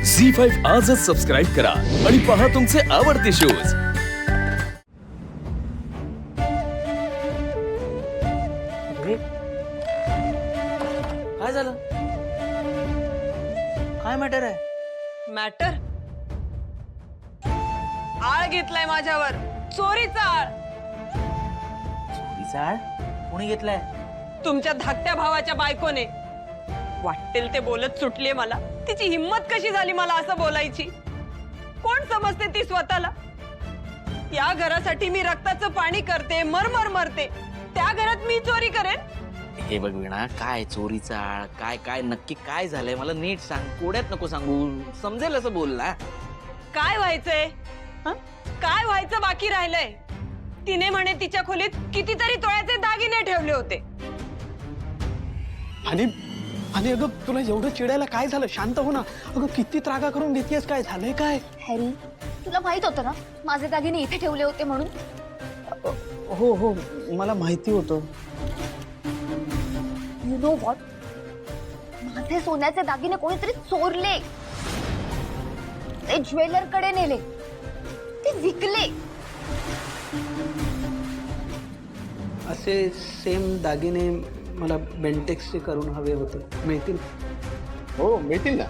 झी5 आजच सबस्क्राईब करा आणि पहा तुमचे आवडते शोज। काय झालं? काय मॅटर आहे? मॅटर? आळ घेतलाय माझ्यावर, चोरीचा आळ। चोरीचा आळ कोणी घेतलाय? तुमच्या धाकट्या भावाच्या बायकोने। वाटेल ते बोलत सुटलीये मला। तिची हिम्मत कशी झाली मला असं बोलायची? कोण समजते ती स्वतःला? या घरासाठी मी रक्ताचं पाणी करते, मरमर मरते, त्या घरात मी चोरी करेन? हे बघ वीणा, काय चोरीचा आळ, काय काय नक्की काय झालंय मला नीट सांग, कोड्यात नको सांगू, समजेल असं बोल ना। काय व्हायचंय? हं? काय व्हायचं बाकी राहिलंय? तिने म्हणे तिच्या खोलीत कितीतरी तोळ्याचे दागिने ठेवले होते। आणि अगं तुला एवढं चिडायला काय झालं? शांत हो ना। अगं किती त्रागा करून घेतेस, काय झालंय काय? हॅरी, तुला माहित होतं ना माझे दागिने इथे ठेवले होते म्हणून? हो हो, मला माहिती होतं। यू नो व्हॉट, माझे सोन्याचे दागिने कोणीतरी चोरले, ते ज्वेलर कडे नेले, ते विकले। असे सेम दागिने मला बेंटेक्सचे करून हवे होते, मिळतील? हो मिळतील ना।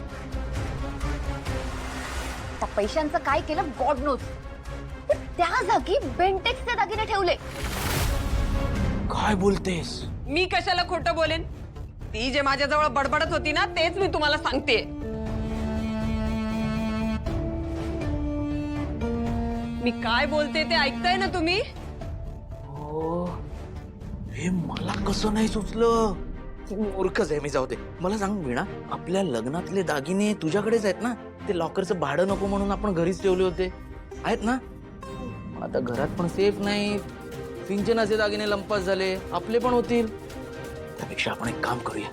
त्या पैशांचं काय केलं गॉड नोज, पण त्या जागी बेंटेक्सचे दागिने ठेवले। काय बोलतेस? मी कशाला खोटं बोलेन? ती जे माझ्याजवळ बडबडत होती ना, तेच मी तुम्हाला सांगते। मी काय बोलते ते ऐकताय ना तुम्ही? हो, हे मला कसं नाही सुचलं? मूर्खच आहे मी, जाऊ दे। मला सांग वीणा, आपल्या लग्नातले दागिने तुझ्याकडेच आहेत ना? ते लॉकरचं भाडं नको म्हणून आपण घरीच ठेवले होते, आहेत ना? आता घरात पण सेफ नाही, सिंचनाचे दागिने लंपास झाले, आपले पण होतील। त्यापेक्षा आपण एक काम करूया,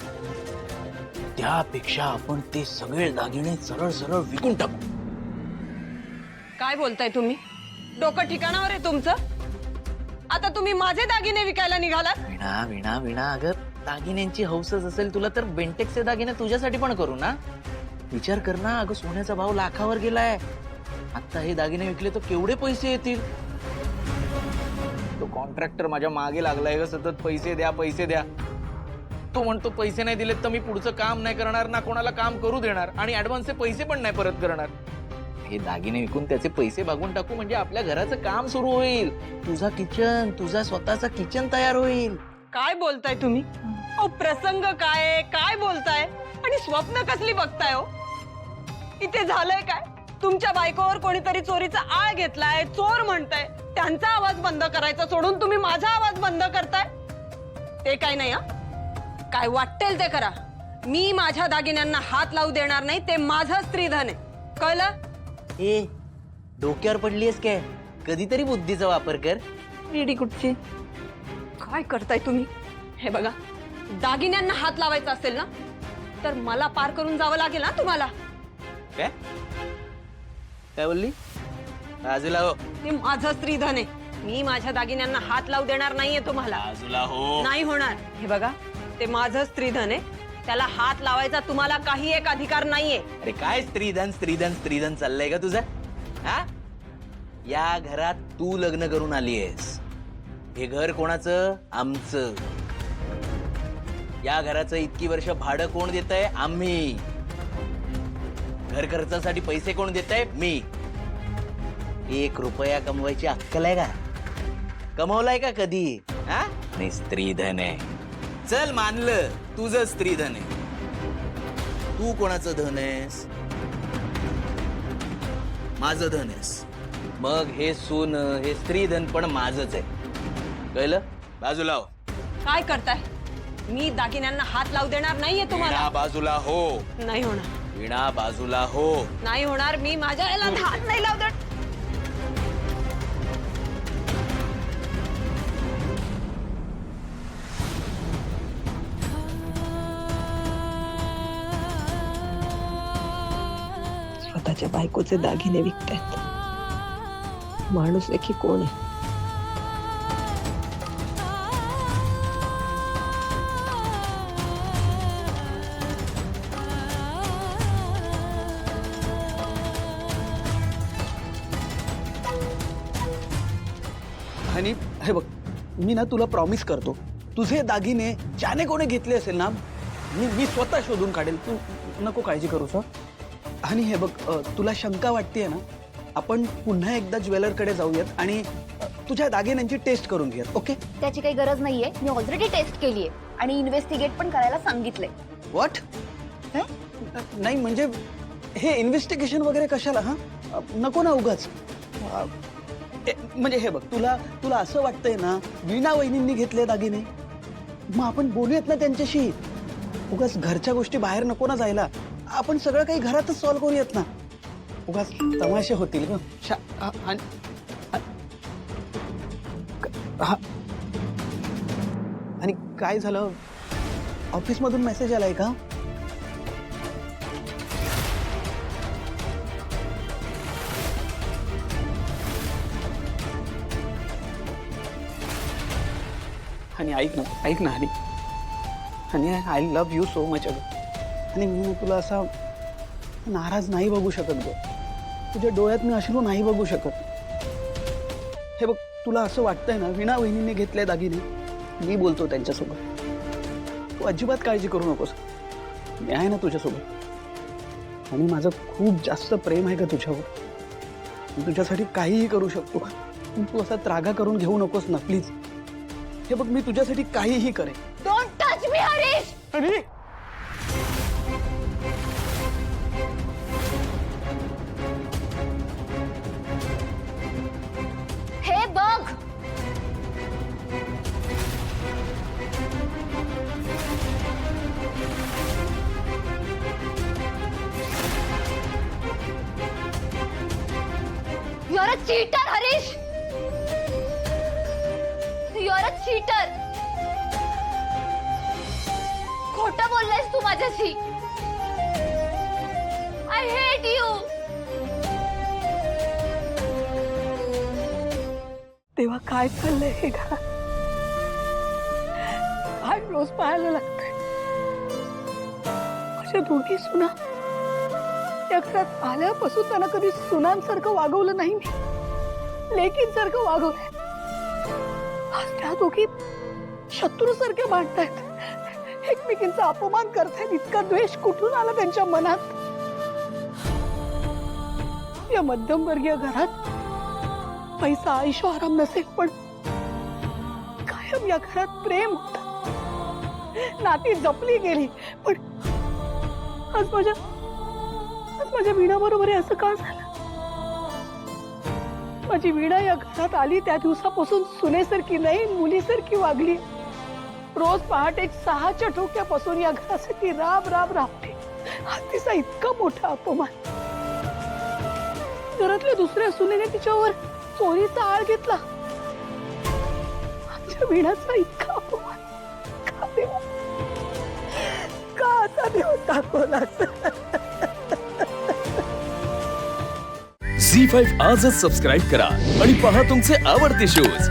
त्यापेक्षा आपण ते सगळे दागिने सरळ सरळ विकून टाकू। काय बोलताय तुम्ही? डोकं ठिकाणावर आहे तुमचं? आता तुम्ही माझे दागिने विकायला निघालात? वीणा वीणा वीणा, अगं दागिन्यांची हौसच असेल तुला तर बेंटेक्सचे दागिने तुझ्यासाठी पण करू ना। विचार कर ना, अगं सोन्याचा भाव लाखावर गेलाय। आता हे दागिने विकले तर केवढे पैसे येतील? तो कॉन्ट्रॅक्टर माझ्या मागे लागलाय ग सतत, पैसे द्या पैसे द्या। तो म्हणतो पैसे नाही दिलेत तर मी पुढचं काम नाही करणार, ना कोणाला काम करू देणार, आणि ऍडव्हान्सचे पैसे पण नाही परत करणार। हे दागिने विकून त्याचे पैसे भागून टाकू, म्हणजे आपल्या घराचं काम सुरू होईल, तुझा किचन, तुझा स्वतःचा किचन तयार होईल। काय बोलताय तुम्ही? अहो प्रसंग काय आहे? काय बोलताय? आणि स्वप्न कसली बघताय हो? इथे झालंय काय? तुमच्या बायकोवर कोणीतरी चोरीचा आळ घेतलाय, चोर म्हणताय, त्यांचा आवाज बंद करायचा सोडून तुम्ही माझा आवाज बंद करताय? ते काय नाही हा, काय वाटेल ते करा। मी माझ्या दागिन्यांना हात लावू देणार नाही, ते माझं स्त्रीधन आहे, कळलं? ए, डोक्यावर पडलीयस काय? कधीतरी बुद्धीचा वापर कर। रेडी कुठची? काय करताय तुम्ही? हे बघा, दागिन्यांना हात लावायचा असेल ना तर मला पार करून जावं लागेल ना तुम्हाला। काय काय बोलली? बाजूला हो। ते माझं स्त्रीधन आहे, मी माझ्या दागिन्यांना हात लावू देणार नाहीये तुम्हाला। बाजूला हो। नाही होणार। हे बघा, ते माझं स्त्रीधन आहे, त्याला हात लावायचा तुम्हाला काही एक अधिकार नाहीये। अरे काय स्त्रीधन स्त्रीधन स्त्रीधन चाललंय का तुझं? हा, या घरात तू लग्न करून आलीयस, हे घर कोणाचं? आमचं। या घराचं इतकी वर्ष भाडं कोण देतंय? आम्ही। घर खर्चासाठी पैसे कोण देतंय? मी। 1 रुपया कमवायची अक्कल आहे का? कमवलाय का कधी? हा, नाही स्त्रीधन आहे। चल मानलं, तुझं स्त्रीधन आहे। तू कोणाचं धन आहेस? माझं धन आहेस। मग हे सोनं, हे स्त्रीधन पण माझंच आहे, कळलं? बाजूला हो। काय करताय? मी दागिन्यांना हात लावू देणार नाहीये तुम्हाला। वीणा बाजूला हो। नाही होणार। वीणा बाजूला हो। नाही होणार, मी माझ्या याला हात नाही लावू देणार। स्वतःच्या बायकोचे दागिने विकतायत, माणूस आहे की कोण आहे? आणि हे बघ, मी ना तुला प्रॉमिस करतो, तुझे दागिने ज्याने कोणी घेतले असेल ना, मी स्वतः शोधून काढेल. तू नको काळजी करूस हं. आणि हे बघ, तुला शंका वाटतेय ना, आपण पुन्हा एकदा ज्वेलरकडे जाऊयात आणि तुझ्या दागिन्यांची टेस्ट करून घेऊयात. ओके? त्याची काही गरज नाहीये, मी ऑलरेडी टेस्ट केलीये आणि इन्व्हेस्टिगेट पण करायला सांगितलंय. व्हॉट? नाही म्हणजे हे इन्व्हेस्टिगेशन वगैरे कशाला? हा नको ना उगाच. म्हणजे हे बघ, तुला असं वाटतंय ना वीणा वहिनींनी घेतले दागिने, मग आपण बोलूयात ना त्यांच्याशी. उगाच घरच्या गोष्टी बाहेर नको ना जायला. आपण सगळं काही घरातच सॉल्व्ह करूयात ना. उगाच तमाशे होतील ग. आणि काय झालं, ऑफिस मधून मेसेज आलाय का? आणि ऐक ना आणि I love you so much अगं. आणि मी तुला असा नाराज नाही बघू शकत ग. तुझ्या डोळ्यात मी अश्रू नाही बघू शकत. हे बघ, तुला असं वाटतंय ना वीणा वहिनीने घेतले दागिने, मी बोलतो त्यांच्यासोबत. तू अजिबात काळजी करू नकोस, मी आहे ना तुझ्यासोबत. आणि माझं खूप जास्त प्रेम आहे का तुझ्यावर. मी तुझ्यासाठी काहीही करू शकतो. तू असा त्रागा करून घेऊ नकोस ना प्लीज. हे बघ, मी तुझ्यासाठी काहीही करेन. Don't touch me Harish. अरे हे बघ, you are a cheater Harish. You are a cheater. खोटं बोललायस तू माझ्याशी. I hate you. तेव्हा काय चाललंय हे घरात? काय रोज पाहायला लागतंय? माझ्या दोन्ही सुना या घरात आल्यापासून त्यांना कधी सुनांसारखं वागवलं नाही मी, लेकींसारखं वागवलंय. आज त्या दोघी शत्रूसारखे भांडतायत, एकमेकींचा अपमान करतायत. इतका द्वेष कुठून आला त्यांच्या मनात? या मध्यमवर्गीय घरात पैसा आयुष्य आराम नसेल, पण कायम या घरात प्रेम होतं, नाती जपली गेली. पण आज माझ्या वीणा बरोबर असं का झालं? माझी वीणा या घरात आली त्या दिवसापासून सुनेसारखी नाही, मुलीसारखी वागली. रोज पहाटे 6च्या ठोक्यापासून या घरासाठी राबते. हा तिचा इतका मोठा अपमान. घरातल्या दुसऱ्या सुनेने तिच्यावर चोरीचा आळ घेतला. आमच्या वीणाचा इतका अपमान का देवा? का असा देव दाखवला? झी 5 आजच सबस्क्राईब करा आणि पहा तुमचे आवडते शोज